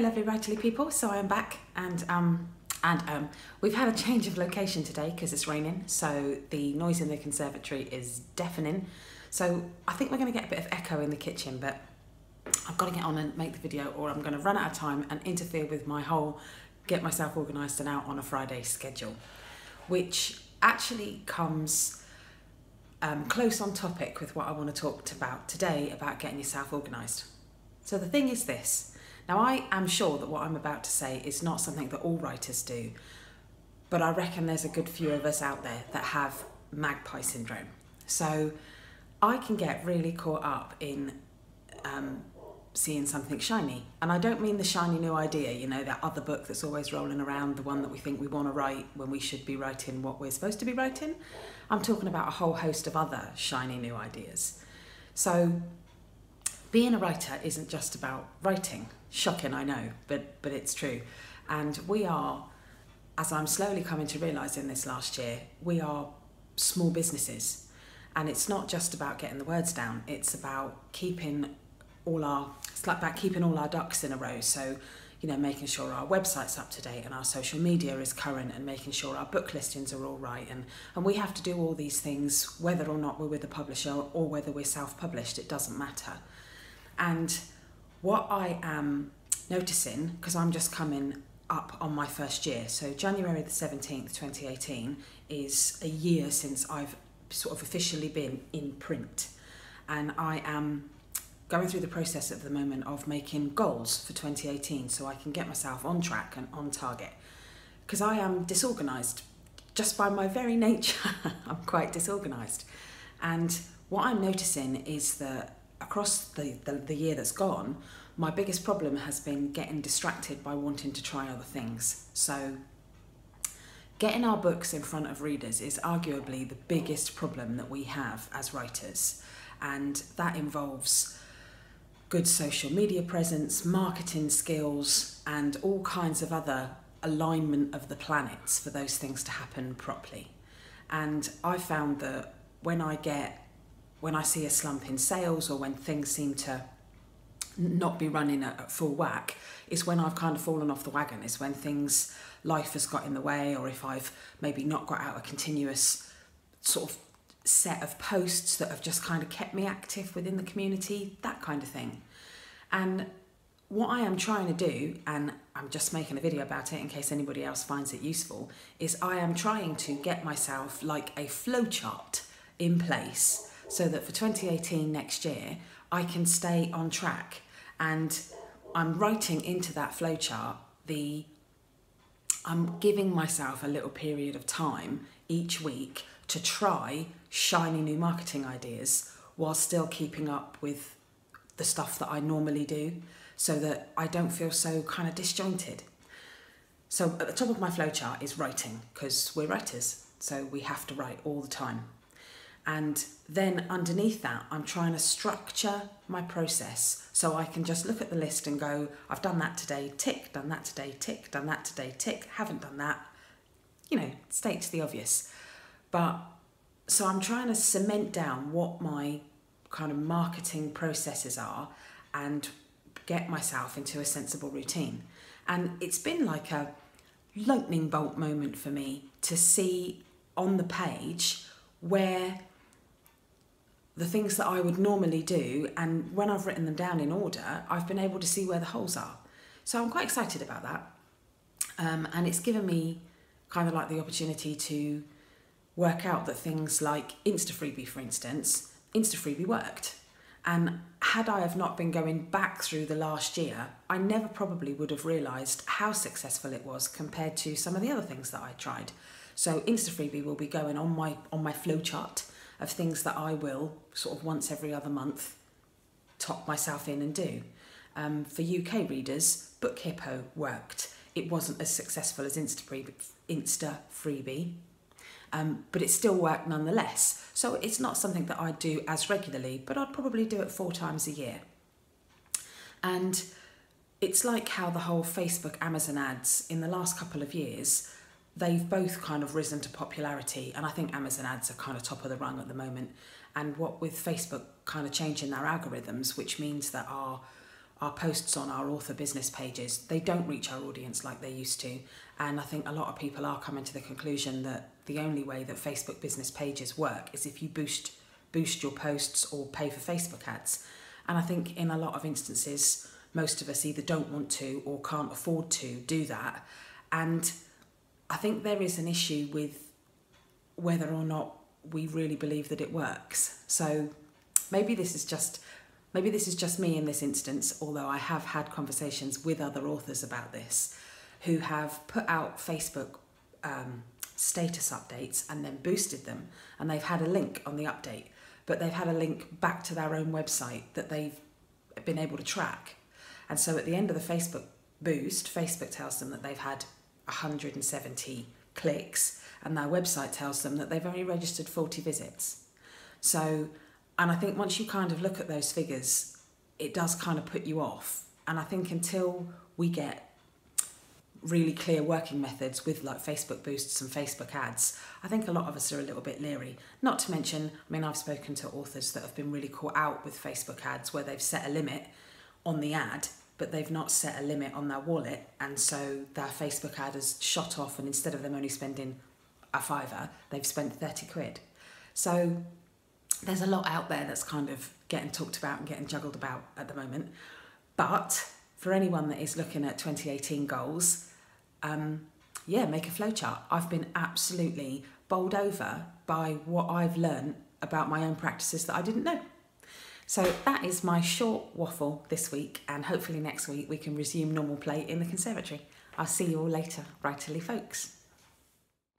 lovely writerly people. So I am back, and we've had a change of location today because it's raining, so the noise in the conservatory is deafening. So I think we're going to get a bit of echo in the kitchen, but I've got to get on and make the video, or I'm going to run out of time and interfere with my whole get myself organised and out on a Friday schedule, which actually comes close on topic with what I want to talk about today about getting yourself organised. So the thing is this. Now, I am sure that what I'm about to say is not something that all writers do, but I reckon there's a good few of us out there that have magpie syndrome. So I can get really caught up in seeing something shiny. And I don't mean the shiny new idea, you know, that other book that's always rolling around, the one that we think we want to write when we should be writing what we're supposed to be writing. I'm talking about a whole host of other shiny new ideas. So being a writer isn't just about writing. Shocking, I know, but it's true. And we are, as I'm slowly coming to realise in this last year, we are small businesses. And it's not just about getting the words down, it's about keeping all our ducks in a row. So, you know, making sure our website's up to date and our social media is current, and making sure our book listings are all right. And we have to do all these things, whether or not we're with a publisher or whether we're self-published, it doesn't matter. And what I am noticing, because I'm just coming up on my first year, so January the 17th, 2018 is a year since I've sort of officially been in print. And I am going through the process at the moment of making goals for 2018 so I can get myself on track and on target. Because I am disorganised. Just by my very nature, I'm quite disorganised. And what I'm noticing is that across the year that's gone, my biggest problem has been getting distracted by wanting to try other things. So getting our books in front of readers is arguably the biggest problem that we have as writers. And that involves good social media presence, marketing skills, and all kinds of other alignment of the planets for those things to happen properly. And I found that when I see a slump in sales, or when things seem to not be running at full whack, is when I've kind of fallen off the wagon, is when life has got in the way, or if I've maybe not got out a continuous sort of set of posts that have just kind of kept me active within the community, that kind of thing. And what I am trying to do, and I'm just making a video about it in case anybody else finds it useful, is I am trying to get myself like a flowchart in place so that for 2018 next year, I can stay on track. And I'm writing into that flowchart I'm giving myself a little period of time each week to try shiny new marketing ideas while still keeping up with the stuff that I normally do, so that I don't feel so kind of disjointed. So at the top of my flowchart is writing, because we're writers, so we have to write all the time. And then underneath that, I'm trying to structure my process so I can just look at the list and go, I've done that today, tick, done that today, tick, done that today, tick, haven't done that. You know, states the obvious. But so I'm trying to cement down what my kind of marketing processes are and get myself into a sensible routine. And it's been like a lightning bolt moment for me to see on the page where the things that I would normally do, and when I've written them down in order, I've been able to see where the holes are. So I'm quite excited about that. And it's given me kind of like the opportunity to work out that things like Insta-Freebie, for instance, Insta-Freebie worked. And had I have not been going back through the last year, I never probably would have realised how successful it was compared to some of the other things that I tried. So Insta-Freebie will be going on my flowchart of things that I will sort of once every other month top myself in and do. For UK readers, Book Hippo worked. It wasn't as successful as Insta-Freebie, but it still worked nonetheless. So it's not something that I do as regularly, but I'd probably do it 4 times a year. And it's like how the whole Facebook Amazon ads in the last couple of years, they've both kind of risen to popularity, and I think Amazon ads are kind of top of the rung at the moment. And what with Facebook kind of changing their algorithms, which means that our our posts on our author business pages, they don't reach our audience like they used to. And I think a lot of people are coming to the conclusion that the only way that Facebook business pages work is if you boost your posts or pay for Facebook ads. And I think in a lot of instances, most of us either don't want to or can't afford to do that. And I think there is an issue with whether or not we really believe that it works. So maybe this is just me in this instance, although I have had conversations with other authors about this who have put out Facebook status updates and then boosted them, and they've had a link on the update, but they've had a link back to their own website that they've been able to track. And so at the end of the Facebook boost, Facebook tells them that they've had 170 clicks, and their website tells them that they've only registered 40 visits. So, and I think once you kind of look at those figures, it does kind of put you off. And I think until we get really clear working methods with like Facebook boosts and Facebook ads, I think a lot of us are a little bit leery. Not to mention, I mean, I've spoken to authors that have been really caught out with Facebook ads where they've set a limit on the ad, but they've not set a limit on their wallet, and so their Facebook ad has shot off, and instead of them only spending a £5, they've spent 30 quid. So there's a lot out there that's kind of getting talked about and getting juggled about at the moment. But for anyone that is looking at 2018 goals, make a flowchart. I've been absolutely bowled over by what I've learned about my own practices that I didn't know. So that is my short waffle this week, and hopefully next week we can resume normal play in the conservatory. I'll see you all later, writerly folks.